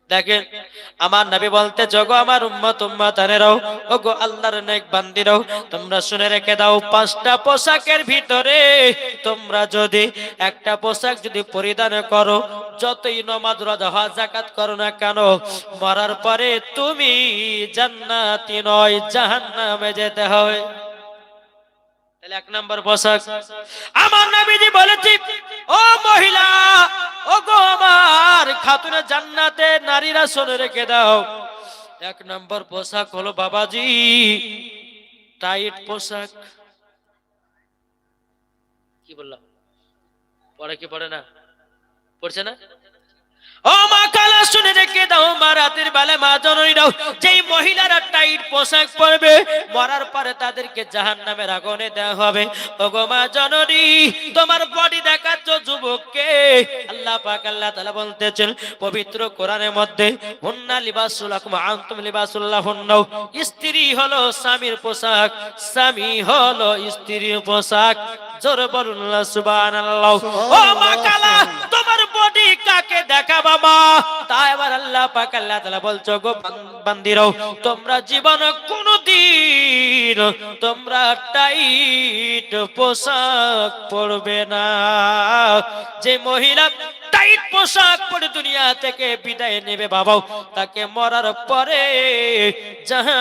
দেখেন আমার নবী বলতে জগো আমার উম্মত উম্মতানেরাও, ওগো আল্লাহর নেক বান্দিরাও, তোমরা শুনে রেখে দাও, পাঁচটা পোশাকের ভিতরে তোমরা যদি একটা পোশাক যদি পরিধান করো, যতই নামাজ রোজা হজ যাকাত করো না কেন, মরার পরে তুমি জান্নাতি নয় জাহান্নামে যেতে হবে। তাহলে এক নম্বর পোশাক আমার নবীজি বলেছি, ও মহিলা, ও গো আমার খাতুনে জান্নাতে নারীরা শুনে রেখে দাও, এক নম্বর পোশাক হলো বাবাজি টাইট পোশাক। কি বললাম? পড়ে কি পড়ে না? পড়ছে না? ও মা কালা শুনে রেখে দাও, মা রাতের বেলা মা জননীরাও, যেই মহিলারা টাইট পোশাক পরবে মরার পরে তাদেরকে জাহান্নামের আগুনে দেওয়া হবে। ওগো মা জননী, তোমার বডি দেখাচ্ছ যুবককে, আল্লাহ পাক আল্লাহ তাআলা বলতেছেন পবিত্র কোরআনের মধ্যে, হুন্না লিবাসুল লাকুম ওয়া আনতুম লিবাসুল লাহুন্না, স্ত্রী হলো স্বামীর পোশাক, স্বামী হলো স্ত্রীর পোশাক। জোরে বলুন না সুবহানাল্লাহ। ও মা কালা, তোমার বডি কাকে দেখাবা মা? তাই এবার আল্লাহ পাক আল্লাহ তাআলা বলছো, গো বান্দিরাও, তোমরা জীবনে কোনদিন তোমরা টাইট পোশাক পরবে না। যে মহিলা টাইট পোশাক পরে দুনিয়া থেকে বিদায় নেবে বাবাও, তাকে মরার পরে জাহান